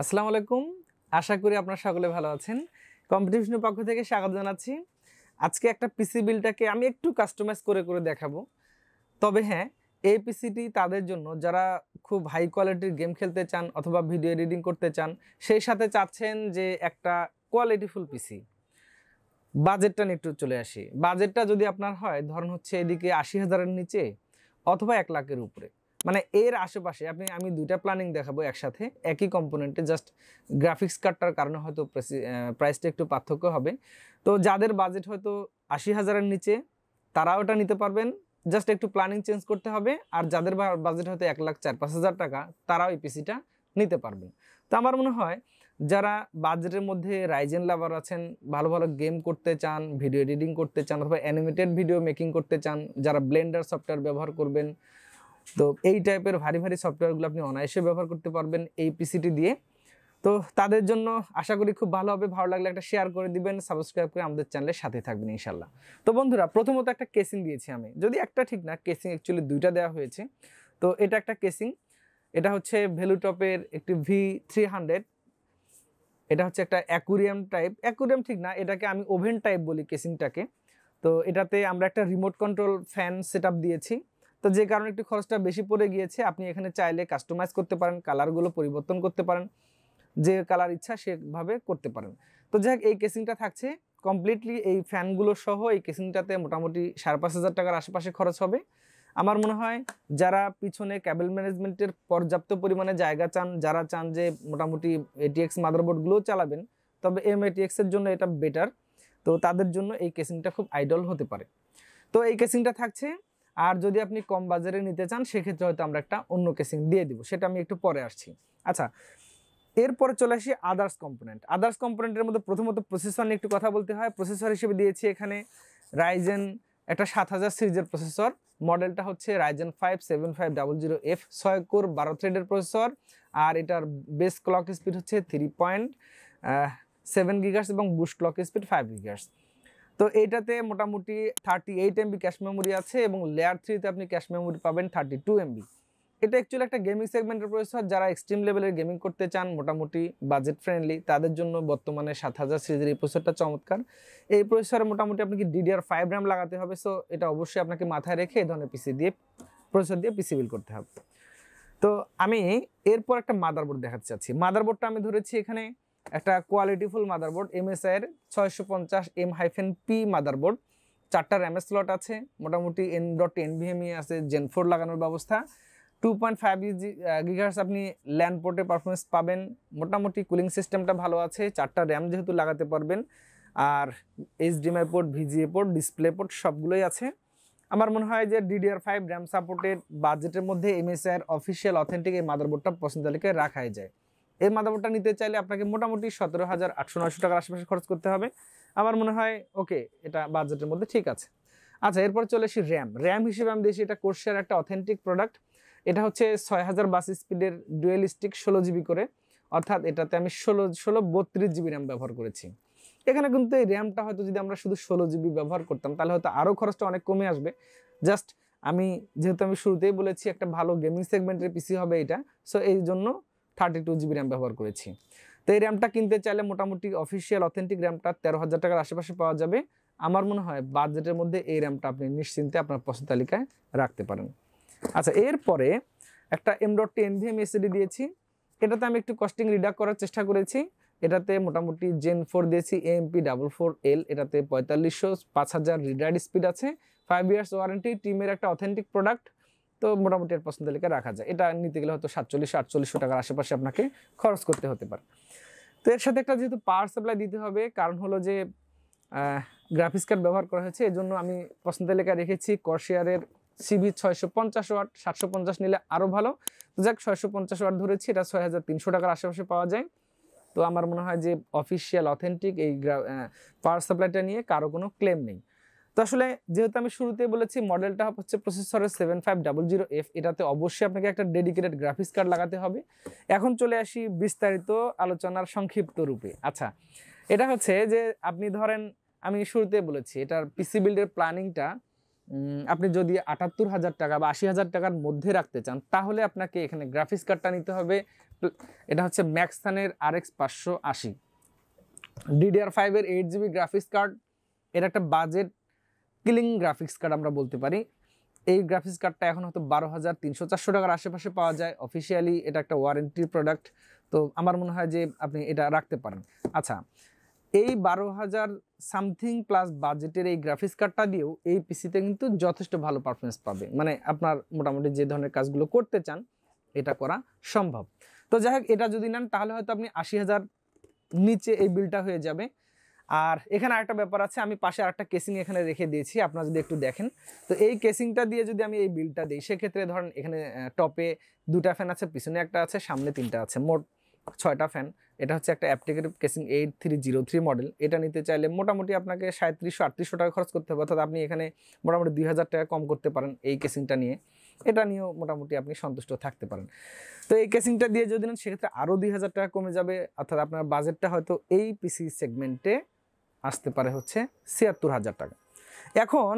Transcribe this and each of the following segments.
আসসালামু আলাইকুম। আশা করি আপনারা সকলে ভালো আছেন। কম্পিটিশনের পক্ষ থেকে স্বাগত জানাচ্ছি। আজকে একটা পিসি বিলটাকে আমি একটু কাস্টমাইজ করে দেখাবো। তবে হ্যাঁ, এই পিসিটি তাদের জন্য যারা খুব হাই কোয়ালিটির গেম খেলতে চান অথবা ভিডিও এডিটিং করতে চান, সেই সাথে চাচ্ছেন যে একটা কোয়ালিটিফুল পিসি। বাজেটটা নিয়ে একটু চলে আসি। বাজেটটা যদি আপনার হয় ধরুন হচ্ছে এদিকে ৮০,০০০ এর নিচে অথবা ১,০০,০০০ উপরে। মানে এর আশেপাশে আমি ২টা প্ল্যানিং দেখাবো একসাথে একই কম্পোনেন্টে, জাস্ট গ্রাফিক্স কার্ডটার কারণে হয়তো প্রাইসটা একটু পার্থক্য হবে। তো যাদের বাজেট হয়তো ৮০,০০০ এর নিচে তারাও ওটা নিতে পারবেন, জাস্ট একটু প্ল্যানিং চেঞ্জ করতে হবে। আর যাদের বাজেট হয়তো ১,৪৫,০০০ টাকা তারাও এই পিসিটা নিতে পারবেন। তো আমার মনে হয় যারা বাজেটের মধ্যে রাইজেন লাভার আছেন, ভালো ভালো গেম করতে চান, ভিডিও এডিটিং করতে চান অথবা অ্যানিমেটেড ভিডিও মেকিং করতে চান, যারা ব্লেন্ডার সফটওয়্যার ব্যবহার করবেন, তো এই টাইপের ভারী ভারী সফটওয়্যারগুলো আপনি অনায়াসে ব্যবহার করতে পারবেন এই পিসিটি দিয়ে। তো তাদের জন্য আশা করি খুব ভালো হবে। ভালো লাগলে একটা শেয়ার করে দিবেন, সাবস্ক্রাইব করে আমাদের চ্যানেলের সাথে থাকবেন ইনশাল্লাহ। তো বন্ধুরা, প্রথমত একটা কেসিং দিয়েছি আমি, যদি একটা ঠিক না, কেসিং অ্যাকচুয়ালি 2টা দেওয়া হয়েছে। তো এটা একটা কেসিং, এটা হচ্ছে ভ্যালুটপের একটি V300। এটা হচ্ছে একটা অ্যাকুরিয়াম টাইপ, অ্যাকুরিয়াম ঠিক না, এটাকে আমি ওভেন টাইপ বলি কেসিংটাকে। তো এটাতে আমরা একটা রিমোট কন্ট্রোল ফ্যান সেটআপ দিয়েছি। তো যে কারণে একটু খরচটা বেশি পড়ে গিয়েছে। আপনি এখানে চাইলে কাস্টমাইজ করতে পারেন, কালারগুলো পরিবর্তন করতে পারেন, যে কালার ইচ্ছা সেভাবে করতে পারেন। তো যাই হোক, এই কেসিংটা থাকছে কমপ্লিটলি এই ফ্যানগুলো সহ। এই কেসিংটাতে মোটামুটি ৫,৫০০ টাকার আশেপাশে খরচ হবে। আমার মনে হয় যারা পিছনে ক্যাবেল ম্যানেজমেন্টের পর্যাপ্ত পরিমাণে জায়গা চান, যারা চান যে মোটামুটি এটিএক্স মাদারবোর্ডগুলোও চালাবেন, তবে এমএটিএক্সের জন্য এটা বেটার, তো তাদের জন্য এই কেসিংটা খুব আইডল হতে পারে। তো এই কেসিংটা থাকছে। আর যদি আপনি কম বাজারে নিতে চান সেক্ষেত্রে হয়তো আমরা একটা অন্য কেসিং দিয়ে দিব, সেটা আমি একটু পরে আসছি। আচ্ছা, এরপরে চলে আসি আদার্স কম্পোনেন্ট। আদার্স কম্পোনেন্টের মধ্যে প্রথমত প্রসেসর নিয়ে একটু কথা বলতে হয়। প্রসেসর হিসেবে দিয়েছি এখানে রাইজেন একটা ৭০০০ সিরিজের প্রসেসর। মডেলটা হচ্ছে রাইজেন 5 7500F, ৬ কোর 12 থ্রেডের প্রসেসর। আর এটার বেস ক্লক স্পিড হচ্ছে 3.7 গিগার্স এবং বুস্ট ক্লক স্পিড 5 গিগার্স। তো এইটাতে মোটামুটি 38 MB ক্যাশ মেমোরি আছে এবং লেয়ার 3তে আপনি ক্যাশ মেমোরি পাবেন 32 MB। এটা অ্যাকচুয়ালি একটা গেমিং সেগমেন্টের প্রসেসর। যারা এক্সট্রিম লেভেলের গেমিং করতে চান, মোটামুটি বাজেট ফ্রেন্ডলি, তাদের জন্য বর্তমানে ৭০০০ সিরিজের এই প্রসেসরটা চমৎকার। এই প্রসেসরে মোটামুটি আপনাকে DDR5 RAM লাগাতে হবে। সো এটা অবশ্যই আপনাকে মাথায় রেখে এই ধরনের প্রসেসর দিয়ে পিসি বিল করতে হবে। তো আমি এরপর একটা মাদারবোর্ড দেখাতে চাচ্ছি। মাদারবোর্ডটা আমি ধরেছি এখানে একটা কোয়ালিটিফুল মাদারবোর্ড, MSI এর 650M-P মাদারবোর্ড। 4টা RAM স্লট আছে, মোটামুটি M.NVMe আছে, Gen 4 লাগানোর ব্যবস্থা। 2.5 গিগাহার্টজ আপনি ল্যান্ড পোর্টে পারফরমেন্স পাবেন। মোটামুটি কুলিং সিস্টেমটা ভালো আছে। 4টা RAM যেহেতু লাগাতে পারবেন, আর HDMI port, VGA port, display port সবগুলোই আছে। আমার মনে হয় যে DDR5 RAM সাপোর্টেড বাজেটের মধ্যে MSI এর অফিসিয়াল অথেন্টিক এই মাদারবোর্ডটা পছন্দ তালিকায় রাখাই যায়। এই মাদারবোর্ডটা নিতে চাইলে আপনাকে মোটামুটি ১৭,৮০০-৯০০ টাকার আশেপাশে খরচ করতে হবে। আমার মনে হয় ওকে, এটা বাজেটের মধ্যে ঠিক আছে। আচ্ছা, এরপর চলে আসি র্যাম হিসেবে আমি দিয়েছি এটা কোর্সের একটা অথেন্টিক প্রোডাক্ট। এটা হচ্ছে ৬০০০ বাস স্পিডের ডুয়েলিস্টিক 16 GB করে, অর্থাৎ এটাতে আমি 32 GB র্যাম ব্যবহার করেছি। এখানে কিন্তু এই র্যামটা হয়তো যদি আমরা শুধু 16 GB ব্যবহার করতাম তাহলে হয়তো আরও খরচটা অনেক কমে আসবে। জাস্ট যেহেতু আমি শুরুতেই বলেছি একটা ভালো গেমিং সেগমেন্টের পিসি হবে এটা, সো এই জন্য 32 GB র্যাম ব্যবহার করেছি। তো এই র্যামটা কিনতে চাইলে মোটামুটি অফিসিয়াল অথেন্টিক র্যামটা ১৩,০০০ টাকার আশেপাশে পাওয়া যাবে। আমার মনে হয় বাজেটের মধ্যে এই র্যামটা আপনি নিশ্চিন্তে আপনার পছন্দ তালিকায় রাখতে পারেন। আচ্ছা, এরপরে একটা M.NVMe SSD দিয়েছি। এটাতে আমি একটু কস্টিং রিডাক্ট করার চেষ্টা করেছি। এটাতে মোটামুটি Gen 4 দিয়েছি AMP44L। এটাতে 4500 5000 রিড রাইট স্পিড আছে, 5 ইয়ার্স ওয়ারেন্টি, টিমের একটা অথেন্টিক প্রোডাক্ট। তো মোটামুটি এর পছন্দ তালিকায় রাখা যায়। এটা নিতে গেলে হয়তো 4700-4800 টাকার আশেপাশে আপনাকে খরচ করতে হতে পারে। তো এর সাথে একটা যেহেতু পাওয়ার সাপ্লাই দিতে হবে, কারণ হলো যে গ্রাফিক্স কার্ড ব্যবহার করা হয়েছে, এজন্য আমি পছন্দ তালিকায় রেখেছি কর্সিয়ারের CV 650 ওয়াট। 750 নিলে আরও ভালো। তো যাক, 650 ওয়াট ধরেছি, এটা 6300 টাকার আশেপাশে পাওয়া যায়। তো আমার মনে হয় যে অফিসিয়াল অথেন্টিক এই পাওয়ার সাপ্লাইটা নিয়ে কারো কোনো ক্লেম নেই। তো আসলে যেহেতু আমি শুরুতেই বলেছি মডেলটা হচ্ছে প্রসেসরের 7500F, এটাতে অবশ্যই আপনাকে একটা ডেডিকেটেড গ্রাফিক্স কার্ড লাগাতে হবে। এখন চলে আসি বিস্তারিত আলোচনার সংক্ষিপ্ত রূপে। আচ্ছা, এটা হচ্ছে যে আপনি ধরেন, আমি শুরুতেই বলেছি এটার পিসি বিল্ডের প্ল্যানিংটা আপনি যদি ৭৮,০০০ টাকা বা ৮০,০০০ টাকার মধ্যে রাখতে চান তাহলে আপনাকে এখানে গ্রাফিক্স কার্ডটা নিতে হবে। এটা হচ্ছে ম্যাক্সথানের RX 580 DDR5 এর 8GB গ্রাফিক্স কার্ড। এটা একটা বাজেট কিলিং গ্রাফিক্স কার্ড আমরা বলতে পারি। এই গ্রাফিক্স কার্ডটা এখন হয়তো ১২,৩০০-৪০০ টাকার আশেপাশে পাওয়া যায়। অফিসিয়ালি এটা একটা ওয়ারেন্টি প্রোডাক্ট, তো আমার মনে হয় যে আপনি এটা রাখতে পারেন। আচ্ছা, এই ১২,০০০ সামথিং প্লাস বাজেটের এই গ্রাফিক্স কার্ডটা দিয়েও এই পিসিতে কিন্তু যথেষ্ট ভালো পারফরমেন্স পাবে, মানে আপনার মোটামুটি যে ধরনের কাজগুলো করতে চান এটা করা সম্ভব। তো যাই হোক, এটা যদি নেন তাহলে হয়তো আপনি ৮০,০০০ নিচে এই বিলটা হয়ে যাবে। আর এখানে আরেকটা ব্যাপার আছে, আমি পাশে আরেকটা কেসিং এখানে রেখে দিয়েছি, আপনারা যদি একটু দেখেন। তো এই কেসিংটা দিয়ে যদি আমি এই বিলটা দিই সেক্ষেত্রে ধরেন এখানে টপে 2টা ফ্যান আছে, পিছনে একটা আছে, সামনে 3টা আছে, মোট 6টা ফ্যান। এটা হচ্ছে একটা অ্যাপ্লিকেটিভ কেসিং 8303 মডেল। এটা নিতে চাইলে মোটামুটি আপনাকে ৩৭০০-৩৮০০ টাকা খরচ করতে হবে, অর্থাৎ আপনি এখানে মোটামুটি ২,০০০ টাকা কম করতে পারেন এই কেসিংটা নিয়ে। এটা নিয়েও মোটামুটি আপনি সন্তুষ্ট থাকতে পারেন। তো এই কেসিংটা দিয়ে যদি নেন সেক্ষেত্রে আরও ২,০০০ টাকা কমে যাবে, অর্থাৎ আপনার বাজেটটা হয়তো এই পিসি সেগমেন্টে আসতে পারে হচ্ছে ৭৬,০০০ টাকা। এখন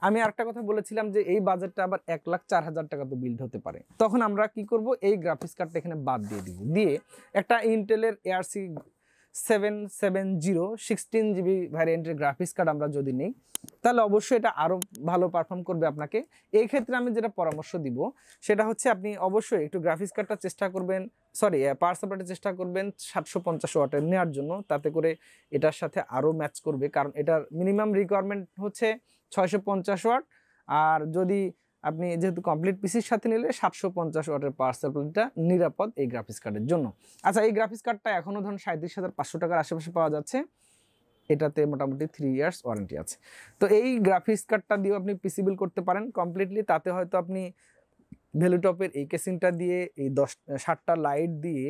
আমি আরেকটা কথা বলেছিলাম যে এই বাজেটটা আবার ১,০৪,০০০ টাকা তো বিল্ড হতে পারে। তখন আমরা কি করব, এই গ্রাফিক্স কার্ডটা এখানে বাদ দিয়ে দিব, দিয়ে একটা ইন্টেলের ARC 770 16GB ভ্যারিয়েন্টের গ্রাফিক্স কার্ড আমরা যদি নিই তাহলে অবশ্যই এটা আরও ভালো পারফর্ম করবে আপনাকে। এই ক্ষেত্রে আমি যেটা পরামর্শ দিব সেটা হচ্ছে আপনি অবশ্যই একটু গ্রাফিক্স কার্ডটা চেষ্টা করবেন, পাওয়ার সাপ্লাইটা চেষ্টা করবেন 750 ওয়াটের নেওয়ার জন্য, তাতে করে এটার সাথে আরও ম্যাচ করবে, কারণ এটার মিনিমাম রিকোয়ারমেন্ট হচ্ছে 650 ওয়াট। আর যদি আপনি যেহেতু কমপ্লিট পিসির সাথে নিলে 750 ওয়াটের পাওয়ার সাপ্লাইটা নিরাপদ এই গ্রাফিক্স কার্ডের জন্য। আচ্ছা, এই গ্রাফিক্স কার্ডটা এখনও ধরুন ৩৭,৫০০ টাকার আশেপাশে পাওয়া যাচ্ছে। এটাতে মোটামুটি 3 ইয়ার্স ওয়ারেন্টি আছে। তো এই গ্রাফিক্স কার্ডটা দিয়েও আপনি পিসি বিল করতে পারেন কমপ্লিটলি। তাতে হয়তো আপনি ভ্যালুটপের এই কেসিংটা দিয়ে এই 60টা লাইট দিয়ে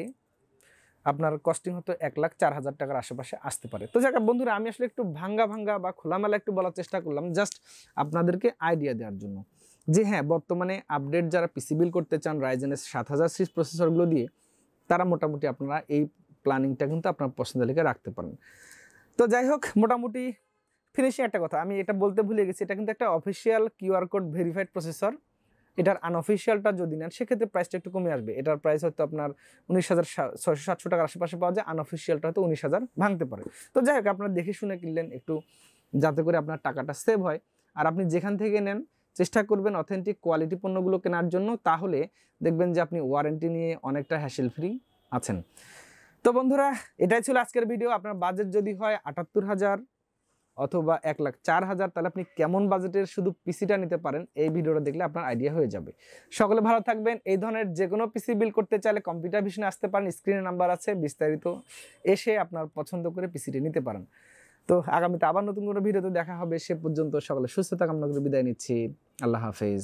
আপনার কস্টিং হতো ১,০৪,০০০ টাকার আশেপাশে আসতে পারে। তো যাক বন্ধুরা, আমি আসলে একটু ভাঙ্গা বা খোলামেলা একটু বলার চেষ্টা করলাম, জাস্ট আপনাদেরকে আইডিয়া দেওয়ার জন্য যে হ্যাঁ, বর্তমানে আপডেট যারা পিসি বিল করতে চান রাইজেনের ৭০০০ সিরিজ প্রসেসরগুলো দিয়ে, তারা মোটামুটি আপনারা এই প্ল্যানিংটা কিন্তু আপনার পছন্দের লিখে রাখতে পারেন। তো যাই হোক, মোটামুটি ফিনিশিং একটা কথা আমি এটা বলতে ভুলে গেছি, এটা কিন্তু একটা official QR code verified processor. এটার আনঅফিসিয়ালটা যদি নেন সেক্ষেত্রে প্রাইসটা একটু কমে আসবে। এটার প্রাইস হয়তো আপনার ১৯,৬০০-৭০০ টাকার আশেপাশে পাওয়া যায়, আনঅফিসিয়ালটা হয়তো ১৯,০০০ ভাঙতে পারে। তো যাই হোক, আপনারা দেখে শুনে কিনলেন একটু, যাতে করে আপনার টাকাটা সেভ হয়। আর আপনি যেখান থেকে নেন চেষ্টা করবেন অথেন্টিক কোয়ালিটি পণ্যগুলো কেনার জন্য, তাহলে দেখবেন যে আপনি ওয়ারেন্টি নিয়ে অনেকটা হ্যাসেল ফ্রি আছেন। তো বন্ধুরা, এটাই ছিল আজকের ভিডিও। আপনার বাজেট যদি হয় ৭৮,০০০ অথবা ১,০৪,০০০, তাহলে আপনি কেমন বাজেটের শুধু পিসিটা নিতে পারেন এই ভিডিওটা দেখলে আপনার আইডিয়া হয়ে যাবে। সকলে ভালো থাকবেন। এই ধরনের যে কোনো পিসি বিল করতে চাইলে কম্পিউটার ভিশনে আসতে পারেন, স্ক্রিনে নাম্বার আছে, বিস্তারিত এসে আপনার পছন্দ করে পিসিটি নিতে পারেন। তো আগামীতে আবার নতুন কোনো ভিডিওতে দেখা হবে। সে পর্যন্ত সকলে সুস্থতা কামনা করে বিদায় নিচ্ছি। আল্লাহ হাফেজ।